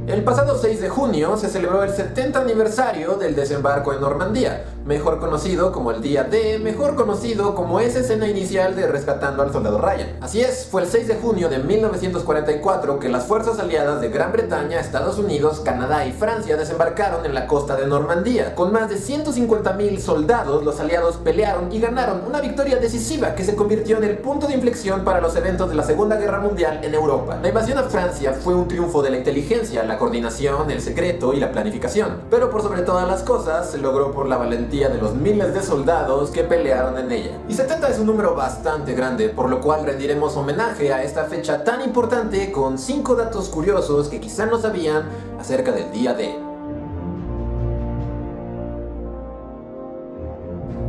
El pasado 6 de junio se celebró el 70 aniversario del desembarco en Normandía, mejor conocido como el Día D, mejor conocido como esa escena inicial de Rescatando al Soldado Ryan. Así es, fue el 6 de junio de 1944 que las fuerzas aliadas de Gran Bretaña, Estados Unidos, Canadá y Francia desembarcaron en la costa de Normandía. Con más de 150,000 soldados, los aliados pelearon y ganaron una victoria decisiva que se convirtió en el punto de inflexión para los eventos de la Segunda Guerra Mundial en Europa. La invasión a Francia fue un triunfo de la inteligencia, la coordinación, el secreto y la planificación. Pero por sobre todas las cosas, se logró por la valentía de los miles de soldados que pelearon en ella. Y 70 es un número bastante grande, por lo cual rendiremos homenaje a esta fecha tan importante con 5 datos curiosos que quizá no sabían acerca del Día D.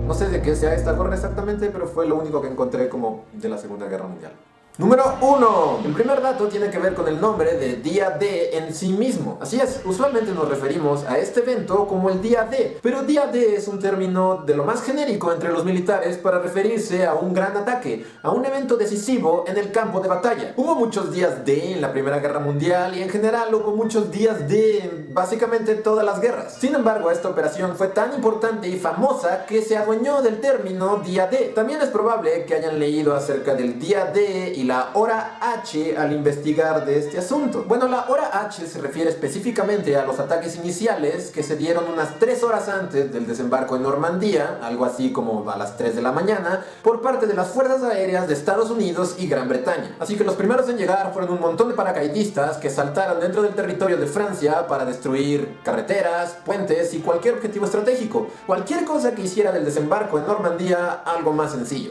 No sé de qué sea esta gorra exactamente, pero fue lo único que encontré como de la Segunda Guerra Mundial. Número 1. El primer dato tiene que ver con el nombre de Día D en sí mismo. Así es, usualmente nos referimos a este evento como el Día D, pero Día D es un término de lo más genérico entre los militares para referirse a un gran ataque, a un evento decisivo en el campo de batalla. Hubo muchos días D en la Primera Guerra Mundial y en general hubo muchos días D en básicamente todas las guerras. Sin embargo, esta operación fue tan importante y famosa que se adueñó del término Día D. También es probable que hayan leído acerca del Día D y la hora H al investigar de este asunto. Bueno, la hora H se refiere específicamente a los ataques iniciales que se dieron unas 3 horas antes del desembarco en Normandía, algo así como a las 3 de la mañana, por parte de las fuerzas aéreas de Estados Unidos y Gran Bretaña. Así que los primeros en llegar fueron un montón de paracaidistas que saltaron dentro del territorio de Francia para destruir carreteras, puentes y cualquier objetivo estratégico. Cualquier cosa que hiciera del desembarco en Normandía algo más sencillo.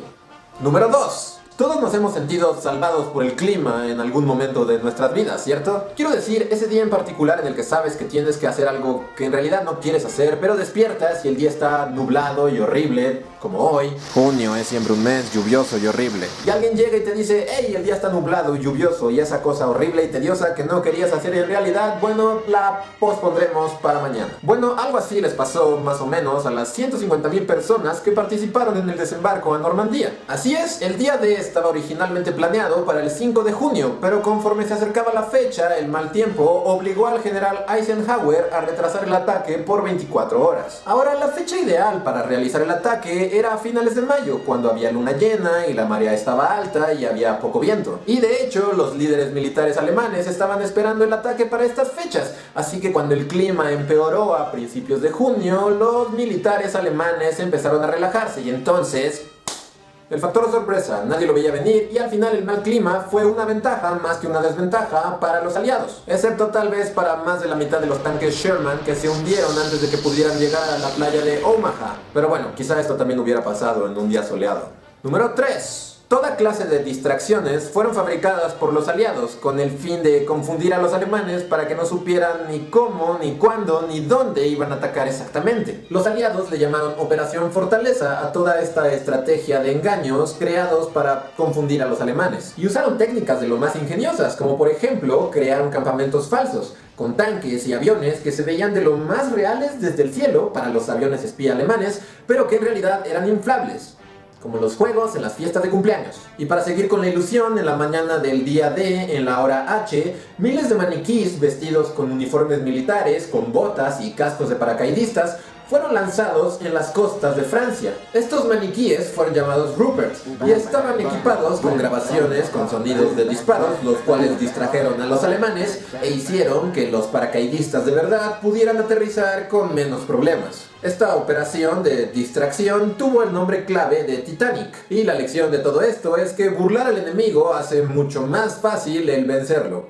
Número 2. Todos nos hemos sentido salvados por el clima en algún momento de nuestras vidas, ¿cierto? Quiero decir, ese día en particular en el que sabes que tienes que hacer algo que en realidad no quieres hacer, pero despiertas y el día está nublado y horrible, como hoy. Junio es siempre un mes lluvioso y horrible. Y alguien llega y te dice, hey, el día está nublado y lluvioso y esa cosa horrible y tediosa que no querías hacer en realidad, bueno, la pospondremos para mañana. Bueno, algo así les pasó más o menos a las 150,000 personas que participaron en el desembarco a Normandía. Así es, el día de estaba originalmente planeado para el 5 de junio, pero conforme se acercaba la fecha, el mal tiempo obligó al general Eisenhower a retrasar el ataque por 24 horas. Ahora, la fecha ideal para realizar el ataque era a finales de mayo, cuando había luna llena y la marea estaba alta y había poco viento. Y de hecho, los líderes militares alemanes estaban esperando el ataque para estas fechas, así que cuando el clima empeoró a principios de junio, los militares alemanes empezaron a relajarse y entonces el factor sorpresa, nadie lo veía venir y al final el mal clima fue una ventaja más que una desventaja para los aliados, excepto tal vez para más de la mitad de los tanques Sherman que se hundieron antes de que pudieran llegar a la playa de Omaha. Pero bueno, quizá esto también hubiera pasado en un día soleado. Número 3. Toda clase de distracciones fueron fabricadas por los aliados con el fin de confundir a los alemanes para que no supieran ni cómo, ni cuándo, ni dónde iban a atacar exactamente. Los aliados le llamaron Operación Fortaleza a toda esta estrategia de engaños creados para confundir a los alemanes. Y usaron técnicas de lo más ingeniosas, como por ejemplo crearon campamentos falsos con tanques y aviones que se veían de lo más reales desde el cielo para los aviones espía alemanes, pero que en realidad eran inflables, como los juegos en las fiestas de cumpleaños. Y para seguir con la ilusión, en la mañana del día D, en la hora H, miles de maniquís vestidos con uniformes militares, con botas y cascos de paracaidistas, fueron lanzados en las costas de Francia. Estos maniquíes fueron llamados Ruperts y estaban equipados con grabaciones con sonidos de disparos, los cuales distrajeron a los alemanes e hicieron que los paracaidistas de verdad pudieran aterrizar con menos problemas. Esta operación de distracción tuvo el nombre clave de Titanic, y la lección de todo esto es que burlar al enemigo hace mucho más fácil el vencerlo.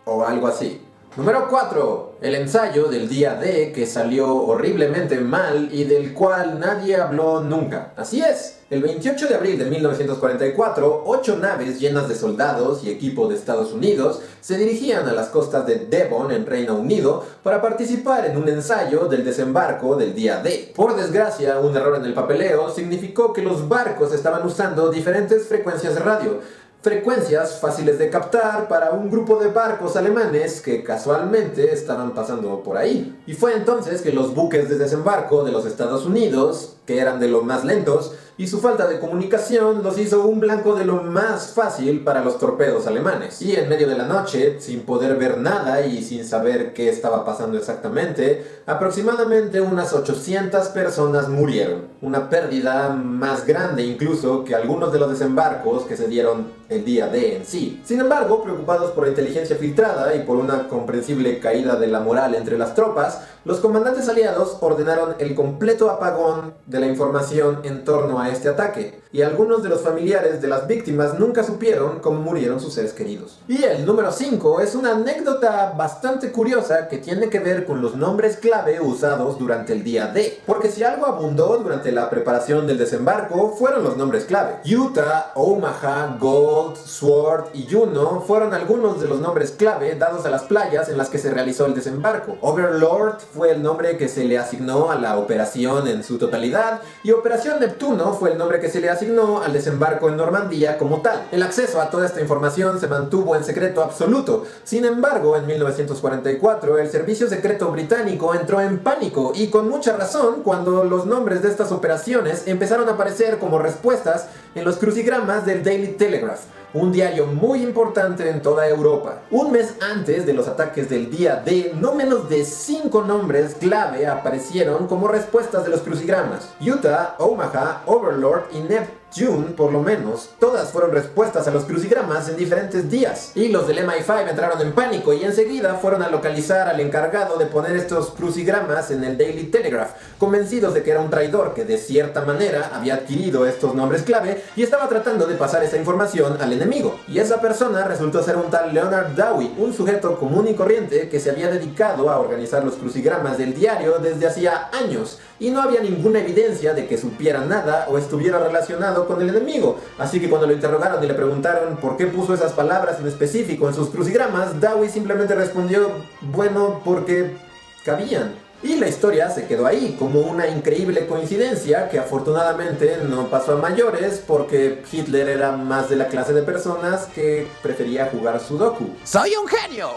O algo así. Número 4. El ensayo del día D que salió horriblemente mal y del cual nadie habló nunca. Así es, el 28 de abril de 1944, 8 naves llenas de soldados y equipo de Estados Unidos se dirigían a las costas de Devon en Reino Unido para participar en un ensayo del desembarco del día D. Por desgracia, un error en el papeleo significó que los barcos estaban usando diferentes frecuencias de radio. Frecuencias fáciles de captar para un grupo de barcos alemanes que casualmente estaban pasando por ahí. Y fue entonces que los buques de desembarco de los Estados Unidos, que eran de los más lentos, y su falta de comunicación los hizo un blanco de lo más fácil para los torpedos alemanes. Y en medio de la noche, sin poder ver nada y sin saber qué estaba pasando exactamente, aproximadamente unas 800 personas murieron. Una pérdida más grande incluso que algunos de los desembarcos que se dieron el día D en sí. Sin embargo, preocupados por la inteligencia filtrada y por una comprensible caída de la moral entre las tropas, los comandantes aliados ordenaron el completo apagón de la información en torno a este ataque, y algunos de los familiares de las víctimas nunca supieron cómo murieron sus seres queridos. Y el número 5 es una anécdota bastante curiosa que tiene que ver con los nombres clave usados durante el día D, porque si algo abundó durante la preparación del desembarco fueron los nombres clave. Utah, Omaha, Gold, Sword y Juno fueron algunos de los nombres clave dados a las playas en las que se realizó el desembarco. Overlord fue el nombre que se le asignó a la operación en su totalidad, y Operación Neptuno fue el nombre que se le asignó al desembarco en Normandía como tal. El acceso a toda esta información se mantuvo en secreto absoluto. Sin embargo, en 1944 el servicio secreto británico entró en pánico, y con mucha razón, cuando los nombres de estas operaciones empezaron a aparecer como respuestas en los crucigramas del Daily Telegraph, un diario muy importante en toda Europa. Un mes antes de los ataques del día D, no menos de 5 nombres clave aparecieron como respuestas de los crucigramas. Utah, Omaha, Overlord y Neptune, por lo menos, todas fueron respuestas a los crucigramas en diferentes días. Y los del MI5 entraron en pánico y enseguida fueron a localizar al encargado de poner estos crucigramas en el Daily Telegraph, convencidos de que era un traidor que de cierta manera había adquirido estos nombres clave y estaba tratando de pasar esa información al enemigo. Y esa persona resultó ser un tal Leonard Dewey, un sujeto común y corriente que se había dedicado a organizar los crucigramas del diario desde hacía años, y no había ninguna evidencia de que supiera nada o estuviera relacionado con el enemigo. Así que cuando lo interrogaron y le preguntaron por qué puso esas palabras en específico en sus crucigramas, Dewey simplemente respondió, bueno, porque cabían. Y la historia se quedó ahí, como una increíble coincidencia que afortunadamente no pasó a mayores, porque Hitler era más de la clase de personas que prefería jugar Sudoku. ¡Soy un genio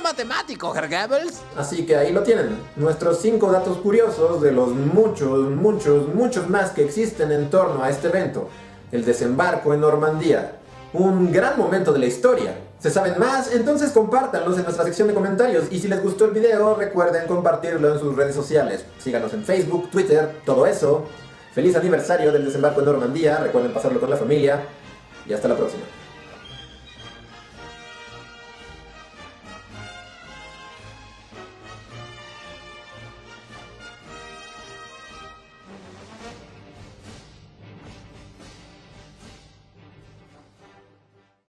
matemático, Herr Goebbels! Así que ahí lo tienen, nuestros 5 datos curiosos de los muchos más que existen en torno a este evento, el desembarco en Normandía. Un gran momento de la historia. ¿Se saben más? Entonces compártanlos en nuestra sección de comentarios, y si les gustó el video recuerden compartirlo en sus redes sociales. Síganos en Facebook, Twitter, todo eso. Feliz aniversario del desembarco en Normandía, recuerden pasarlo con la familia y hasta la próxima.